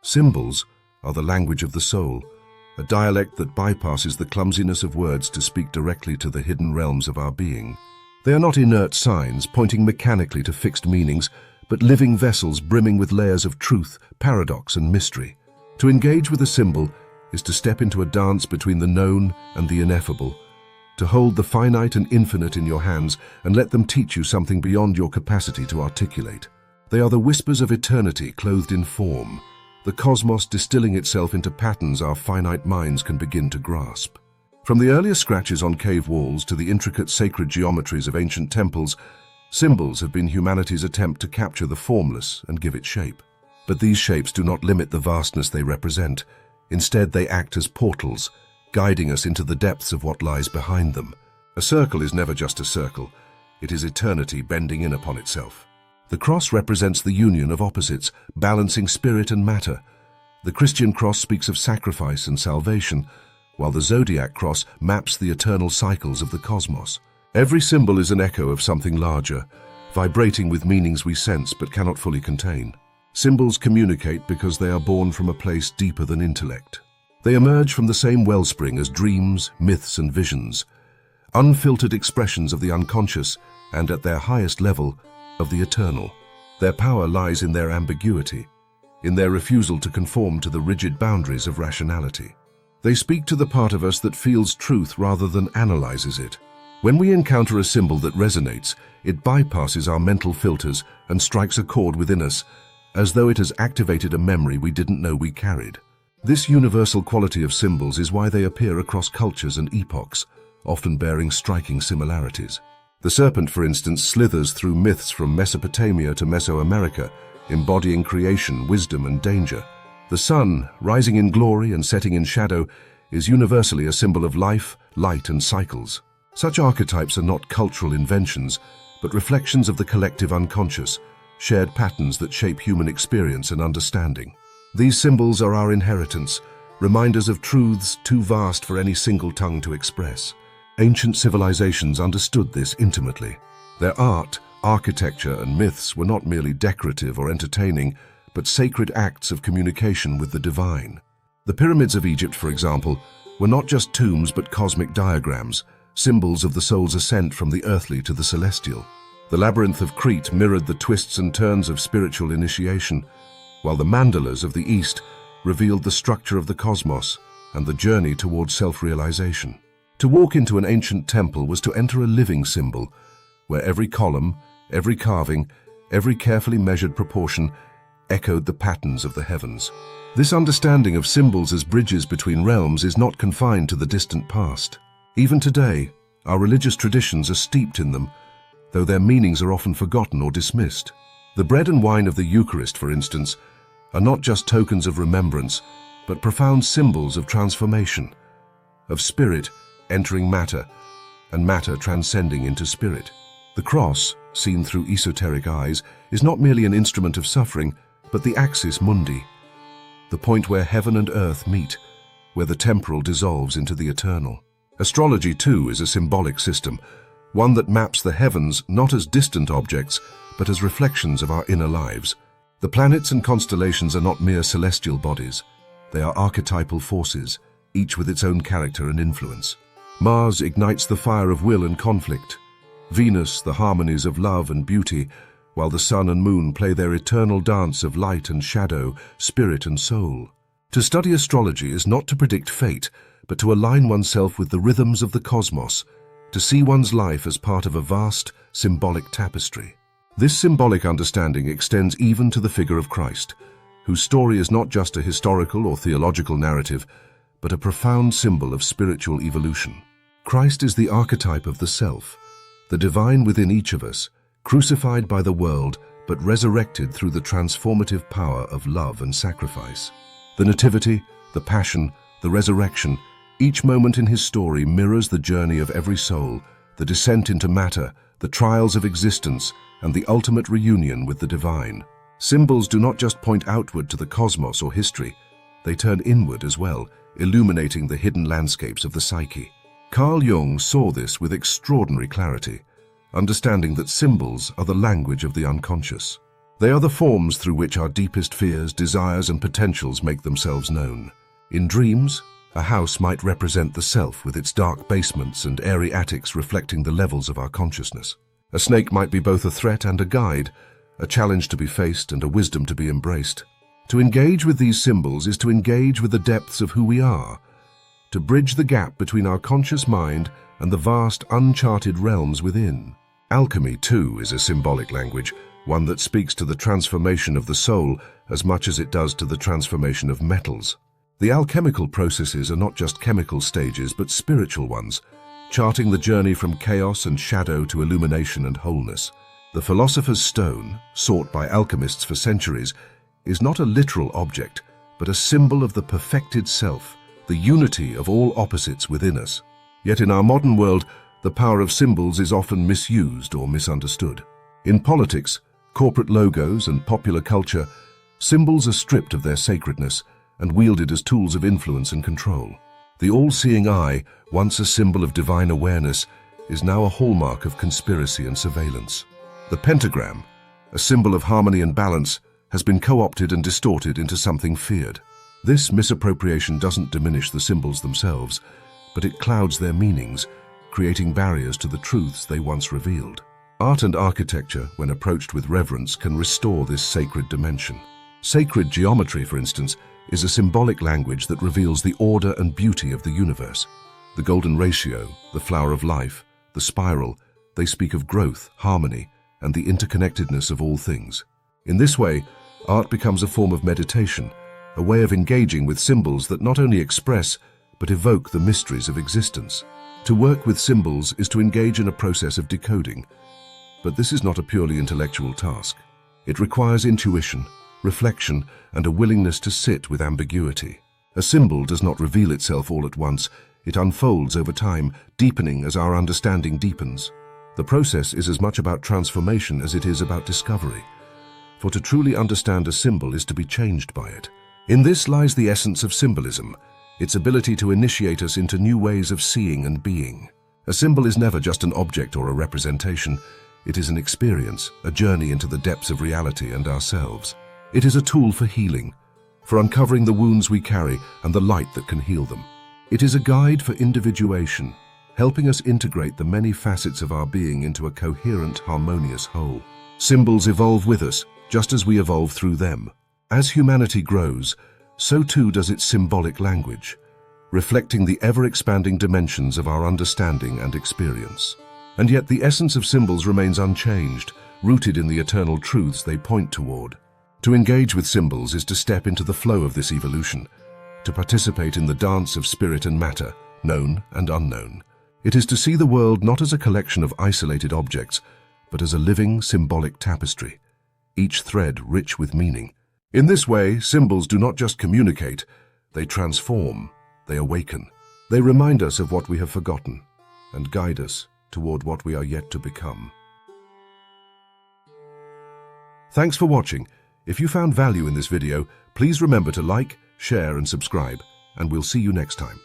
Symbols are the language of the soul, a dialect that bypasses the clumsiness of words to speak directly to the hidden realms of our being. They are not inert signs pointing mechanically to fixed meanings, but living vessels brimming with layers of truth, paradox, and mystery. To engage with a symbol is to step into a dance between the known and the ineffable, to hold the finite and infinite in your hands and let them teach you something beyond your capacity to articulate. They are the whispers of eternity clothed in form, the cosmos distilling itself into patterns our finite minds can begin to grasp. From the earliest scratches on cave walls to the intricate sacred geometries of ancient temples, symbols have been humanity's attempt to capture the formless and give it shape. But these shapes do not limit the vastness they represent. Instead, they act as portals, guiding us into the depths of what lies behind them. A circle is never just a circle. It is eternity bending in upon itself. The cross represents the union of opposites, balancing spirit and matter. The Christian cross speaks of sacrifice and salvation, while the zodiac cross maps the eternal cycles of the cosmos. Every symbol is an echo of something larger, vibrating with meanings we sense but cannot fully contain. Symbols communicate because they are born from a place deeper than intellect. They emerge from the same wellspring as dreams, myths, and visions, unfiltered expressions of the unconscious and, at their highest level, of the eternal. Their power lies in their ambiguity, in their refusal to conform to the rigid boundaries of rationality. They speak to the part of us that feels truth rather than analyzes it. When we encounter a symbol that resonates, it bypasses our mental filters and strikes a chord within us, as though it has activated a memory we didn't know we carried. This universal quality of symbols is why they appear across cultures and epochs, often bearing striking similarities. The serpent, for instance, slithers through myths from Mesopotamia to Mesoamerica, embodying creation, wisdom, and danger. The sun, rising in glory and setting in shadow, is universally a symbol of life, light, and cycles. Such archetypes are not cultural inventions, but reflections of the collective unconscious, shared patterns that shape human experience and understanding. These symbols are our inheritance, reminders of truths too vast for any single tongue to express. Ancient civilizations understood this intimately. Their art, architecture, and myths were not merely decorative or entertaining, but sacred acts of communication with the divine. The pyramids of Egypt, for example, were not just tombs but cosmic diagrams, symbols of the soul's ascent from the earthly to the celestial. The labyrinth of Crete mirrored the twists and turns of spiritual initiation, while the mandalas of the East revealed the structure of the cosmos and the journey towards self-realization. To walk into an ancient temple was to enter a living symbol, where every column, every carving, every carefully measured proportion echoed the patterns of the heavens. This understanding of symbols as bridges between realms is not confined to the distant past. Even today, our religious traditions are steeped in them, though their meanings are often forgotten or dismissed. The bread and wine of the Eucharist, for instance, are not just tokens of remembrance, but profound symbols of transformation, of spirit entering matter, and matter transcending into spirit. The cross, seen through esoteric eyes, is not merely an instrument of suffering, but the axis mundi, the point where heaven and earth meet, where the temporal dissolves into the eternal. Astrology, too, is a symbolic system, one that maps the heavens not as distant objects, but as reflections of our inner lives. The planets and constellations are not mere celestial bodies. They are archetypal forces, each with its own character and influence. Mars ignites the fire of will and conflict. Venus, the harmonies of love and beauty, while the sun and moon play their eternal dance of light and shadow, spirit and soul. To study astrology is not to predict fate, but to align oneself with the rhythms of the cosmos, to see one's life as part of a vast, symbolic tapestry. This symbolic understanding extends even to the figure of Christ, whose story is not just a historical or theological narrative, but a profound symbol of spiritual evolution. Christ is the archetype of the self, the divine within each of us, crucified by the world, but resurrected through the transformative power of love and sacrifice. The Nativity, the Passion, the Resurrection, each moment in his story mirrors the journey of every soul, the descent into matter, the trials of existence, and the ultimate reunion with the divine. Symbols do not just point outward to the cosmos or history, they turn inward as well, illuminating the hidden landscapes of the psyche. Carl Jung saw this with extraordinary clarity, understanding that symbols are the language of the unconscious. They are the forms through which our deepest fears, desires, and potentials make themselves known. In dreams, a house might represent the self with its dark basements and airy attics reflecting the levels of our consciousness. A snake might be both a threat and a guide, a challenge to be faced and a wisdom to be embraced. To engage with these symbols is to engage with the depths of who we are, to bridge the gap between our conscious mind and the vast, uncharted realms within. Alchemy, too, is a symbolic language, one that speaks to the transformation of the soul as much as it does to the transformation of metals. The alchemical processes are not just chemical stages, but spiritual ones, charting the journey from chaos and shadow to illumination and wholeness. The philosopher's stone, sought by alchemists for centuries, is not a literal object, but a symbol of the perfected self, the unity of all opposites within us. Yet in our modern world, the power of symbols is often misused or misunderstood. In politics, corporate logos, and popular culture, symbols are stripped of their sacredness and wielded as tools of influence and control. The all-seeing eye, once a symbol of divine awareness, is now a hallmark of conspiracy and surveillance. The pentagram, a symbol of harmony and balance, has been co-opted and distorted into something feared. This misappropriation doesn't diminish the symbols themselves, but it clouds their meanings, creating barriers to the truths they once revealed. Art and architecture, when approached with reverence, can restore this sacred dimension. Sacred geometry, for instance, is a symbolic language that reveals the order and beauty of the universe. The golden ratio, the flower of life, the spiral, they speak of growth, harmony, and the interconnectedness of all things. In this way, art becomes a form of meditation, a way of engaging with symbols that not only express, but evoke the mysteries of existence. To work with symbols is to engage in a process of decoding, but this is not a purely intellectual task. It requires intuition, reflection, and a willingness to sit with ambiguity. A symbol does not reveal itself all at once. It unfolds over time, deepening as our understanding deepens. The process is as much about transformation as it is about discovery. For to truly understand a symbol is to be changed by it. In this lies the essence of symbolism, its ability to initiate us into new ways of seeing and being. A symbol is never just an object or a representation. It is an experience, a journey into the depths of reality and ourselves. It is a tool for healing, for uncovering the wounds we carry and the light that can heal them. It is a guide for individuation, helping us integrate the many facets of our being into a coherent, harmonious whole. Symbols evolve with us, just as we evolve through them. As humanity grows, so too does its symbolic language, reflecting the ever-expanding dimensions of our understanding and experience. And yet the essence of symbols remains unchanged, rooted in the eternal truths they point toward. To engage with symbols is to step into the flow of this evolution, to participate in the dance of spirit and matter, known and unknown. It is to see the world not as a collection of isolated objects, but as a living symbolic tapestry, each thread rich with meaning. In this way, symbols do not just communicate, they transform, they awaken. They remind us of what we have forgotten and guide us toward what we are yet to become. Thanks for watching. If you found value in this video, please remember to like, share, and subscribe, and we'll see you next time.